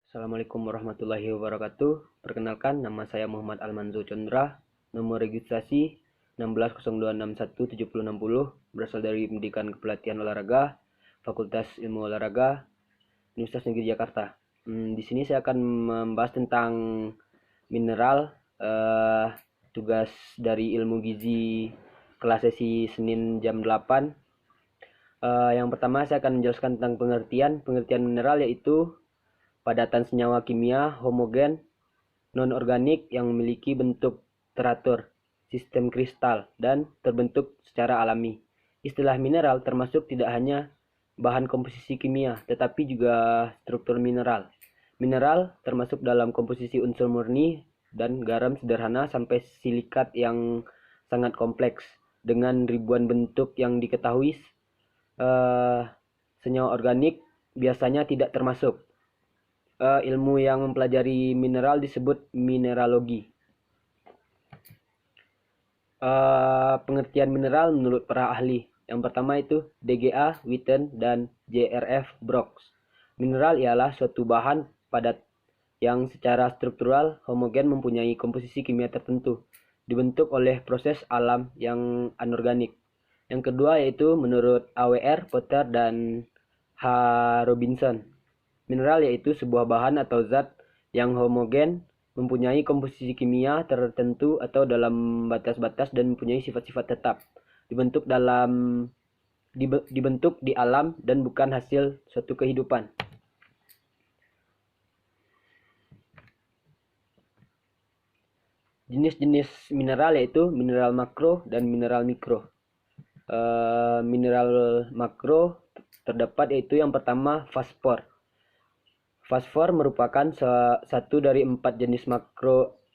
Assalamualaikum warahmatullahi wabarakatuh. Perkenalkan, nama saya Muhammad Almanzo Chandra. Nomor registrasi 1602617060, berasal dari Pendidikan Kepelatihan Olahraga, Fakultas Ilmu Olahraga, Universitas Negeri Jakarta. Di sini saya akan membahas tentang mineral, tugas dari ilmu gizi kelas sesi Senin jam 8. Yang pertama saya akan menjelaskan tentang pengertian mineral, yaitu padatan senyawa kimia homogen non-organik yang memiliki bentuk teratur, sistem kristal, dan terbentuk secara alami. Istilah mineral termasuk tidak hanya bahan komposisi kimia, tetapi juga struktur mineral. Mineral termasuk dalam komposisi unsur murni dan garam sederhana sampai silikat yang sangat kompleks dengan ribuan bentuk yang diketahui. Senyawa organik biasanya tidak termasuk. Ilmu yang mempelajari mineral disebut mineralogi. Pengertian mineral menurut para ahli. Yang pertama itu DGA Witten dan JRF Brooks. Mineral ialah suatu bahan padat yang secara struktural homogen mempunyai komposisi kimia tertentu, dibentuk oleh proses alam yang anorganik. Yang kedua yaitu menurut AWR, Potter, dan H. Robinson. Mineral yaitu sebuah bahan atau zat yang homogen, mempunyai komposisi kimia tertentu atau dalam batas-batas dan mempunyai sifat-sifat tetap. Dibentuk di alam dan bukan hasil suatu kehidupan. Jenis-jenis mineral yaitu mineral makro dan mineral mikro. Mineral makro terdapat yaitu yang pertama fosfor. Fosfor merupakan satu dari 4 jenis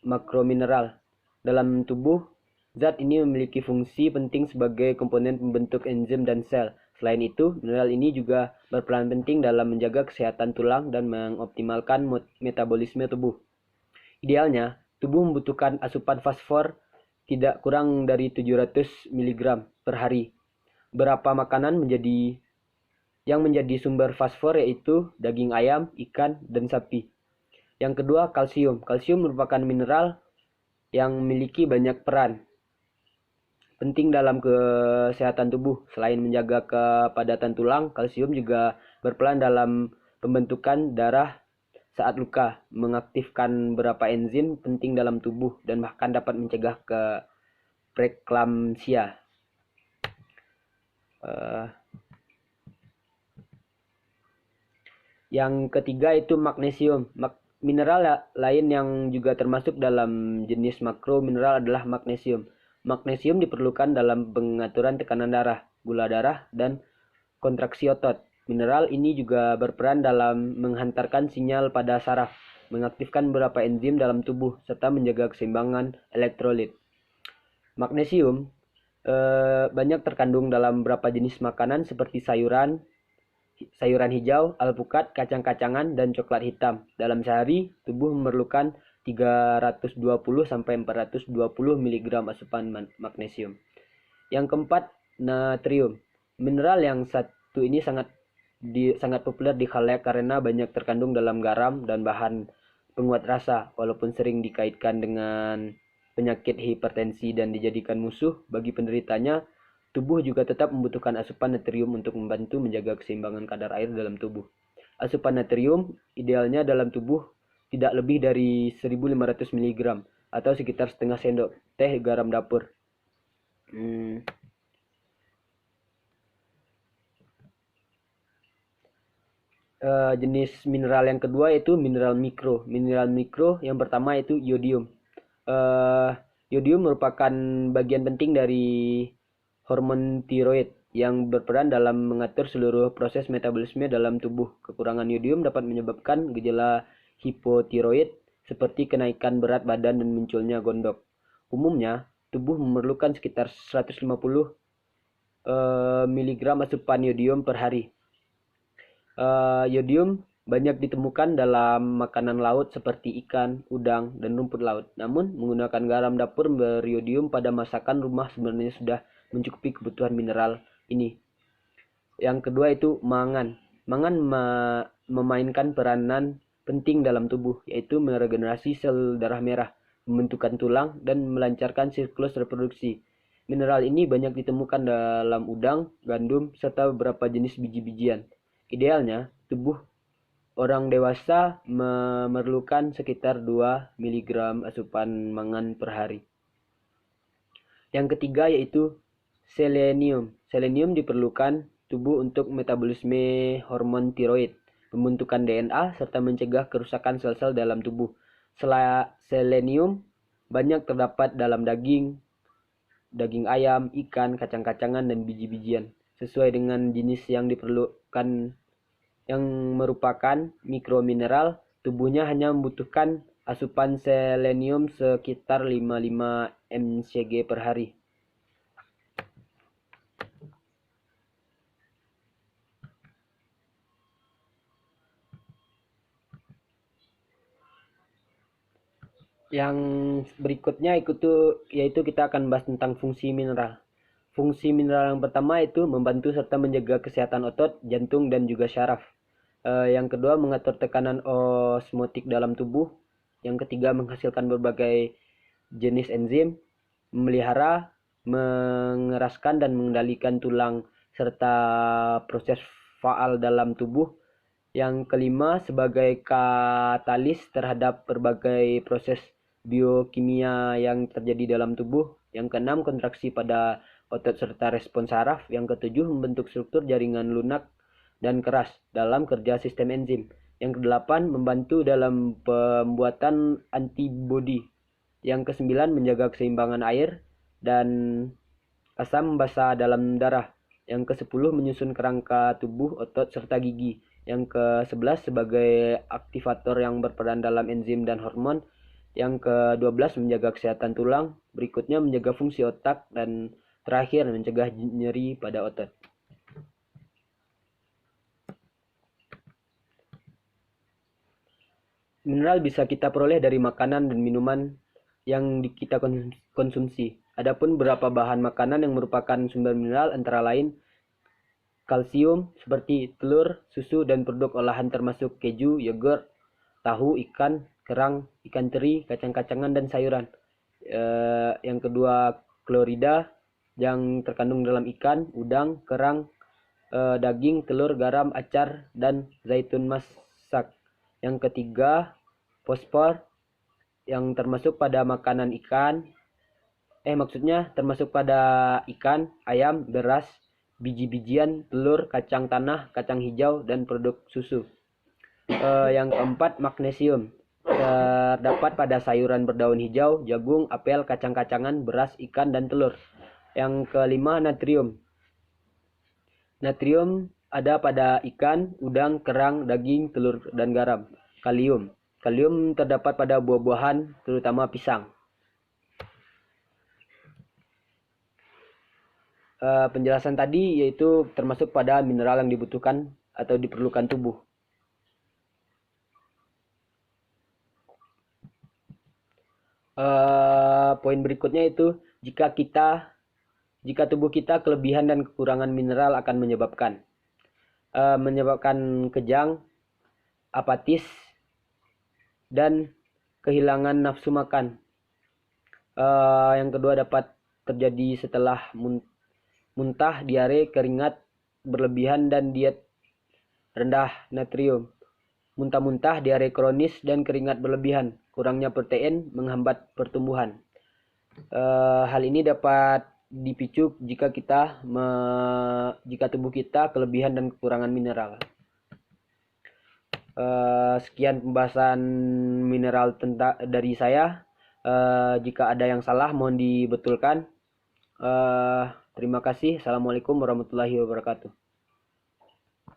makromineral. Dalam tubuh, zat ini memiliki fungsi penting sebagai komponen pembentuk enzim dan sel. Selain itu, mineral ini juga berperan penting dalam menjaga kesehatan tulang dan mengoptimalkan metabolisme tubuh. Idealnya, tubuh membutuhkan asupan fosfor tidak kurang dari 700 mg per hari. Beberapa makanan yang menjadi sumber fosfor yaitu daging ayam, ikan, dan sapi. Yang kedua, kalsium. Kalsium merupakan mineral yang memiliki banyak peran penting dalam kesehatan tubuh. Selain menjaga kepadatan tulang, kalsium juga berperan dalam pembentukan darah saat luka, mengaktifkan beberapa enzim penting dalam tubuh, dan bahkan dapat mencegah preeklamsia. Yang ketiga itu magnesium. Mineral lain yang juga termasuk dalam jenis makro mineral adalah magnesium. Magnesium diperlukan dalam pengaturan tekanan darah, gula darah, dan kontraksi otot. Mineral ini juga berperan dalam menghantarkan sinyal pada saraf, mengaktifkan beberapa enzim dalam tubuh, serta menjaga keseimbangan elektrolit. Magnesium banyak terkandung dalam beberapa jenis makanan seperti sayuran hijau, alpukat, kacang-kacangan, dan coklat hitam. Dalam sehari, tubuh memerlukan 320 sampai 420 mg asupan magnesium. Yang keempat, natrium. Mineral yang satu ini sangat populer di khalayak karena banyak terkandung dalam garam dan bahan penguat rasa, walaupun sering dikaitkan dengan penyakit hipertensi dan dijadikan musuh bagi penderitanya. Tubuh juga tetap membutuhkan asupan natrium untuk membantu menjaga keseimbangan kadar air dalam tubuh. Asupan natrium idealnya dalam tubuh tidak lebih dari 1500 mg atau sekitar setengah sendok teh garam dapur. Jenis mineral yang kedua yaitu mineral mikro. Mineral mikro yang pertama yaitu iodium. Iodium merupakan bagian penting dari hormon tiroid yang berperan dalam mengatur seluruh proses metabolisme dalam tubuh. Kekurangan iodium dapat menyebabkan gejala hipotiroid seperti kenaikan berat badan dan munculnya gondok. Umumnya, tubuh memerlukan sekitar 150 mg asupan iodium per hari. Iodium banyak ditemukan dalam makanan laut seperti ikan, udang, dan rumput laut. Namun, menggunakan garam dapur beriodium pada masakan rumah sebenarnya sudah mencukupi kebutuhan mineral ini. Yang kedua itu mangan. Mangan memainkan peranan penting dalam tubuh, yaitu meregenerasi sel darah merah, membentukkan tulang, dan melancarkan siklus reproduksi. Mineral ini banyak ditemukan dalam udang, gandum, serta beberapa jenis biji-bijian. Idealnya, tubuh orang dewasa memerlukan sekitar 2 mg asupan mangan per hari. Yang ketiga yaitu selenium. Selenium diperlukan tubuh untuk metabolisme hormon tiroid, pembentukan DNA, serta mencegah kerusakan sel-sel dalam tubuh. Selenium banyak terdapat dalam daging ayam, ikan, kacang-kacangan, dan biji-bijian. Sesuai dengan jenis yang diperlukan yang merupakan mikromineral, tubuhnya hanya membutuhkan asupan selenium sekitar 55 mcg per hari. Yang berikutnya yaitu kita akan bahas tentang fungsi mineral. Fungsi mineral yang pertama itu membantu serta menjaga kesehatan otot, jantung, dan juga syaraf. Yang kedua mengatur tekanan osmotik dalam tubuh. Yang ketiga menghasilkan berbagai jenis enzim, memelihara, mengeraskan, dan mengendalikan tulang serta proses faal dalam tubuh. Yang kelima sebagai katalis terhadap berbagai proses biokimia yang terjadi dalam tubuh. Yang keenam kontraksi pada otot serta respon saraf. Yang ketujuh membentuk struktur jaringan lunak dan keras dalam kerja sistem enzim. Yang kedelapan membantu dalam pembuatan antibodi. Yang kesembilan menjaga keseimbangan air dan asam basa dalam darah. Yang kesepuluh menyusun kerangka tubuh, otot, serta gigi. Yang ke-11 sebagai aktivator yang berperan dalam enzim dan hormon. Yang ke-12 menjaga kesehatan tulang. Berikutnya menjaga fungsi otak. Dan terakhir mencegah nyeri pada otot. Mineral bisa kita peroleh dari makanan dan minuman yang kita konsumsi. Adapun beberapa bahan makanan yang merupakan sumber mineral antara lain kalsium seperti telur, susu, dan produk olahan termasuk keju, yogurt, tahu, ikan, kerang, ikan teri, kacang-kacangan, dan sayuran. Yang kedua klorida yang terkandung dalam ikan, udang, kerang, daging, telur, garam, acar, dan zaitun masak. Yang ketiga fosfor yang termasuk pada makanan ikan, termasuk pada ikan, ayam, beras, biji-bijian, telur, kacang tanah, kacang hijau, dan produk susu. Yang keempat magnesium terdapat pada sayuran berdaun hijau, jagung, apel, kacang-kacangan, beras, ikan, dan telur. Yang kelima natrium. Natrium ada pada ikan, udang, kerang, daging, telur, dan garam. Kalium. Kalium terdapat pada buah-buahan, terutama pisang. Penjelasan tadi yaitu termasuk pada mineral yang dibutuhkan atau diperlukan tubuh. Poin berikutnya itu jika tubuh kita kelebihan dan kekurangan mineral akan menyebabkan kejang, apatis, dan kehilangan nafsu makan. Yang kedua dapat terjadi setelah muntah, diare, keringat berlebihan, dan diet rendah natrium. Muntah-muntah, diare kronis, dan keringat berlebihan. Kurangnya protein menghambat pertumbuhan. Hal ini dapat dipicu jika tubuh kita kelebihan dan kekurangan mineral. Sekian pembahasan mineral dari saya. Jika ada yang salah mohon dibetulkan. Terima kasih. Assalamualaikum warahmatullahi wabarakatuh.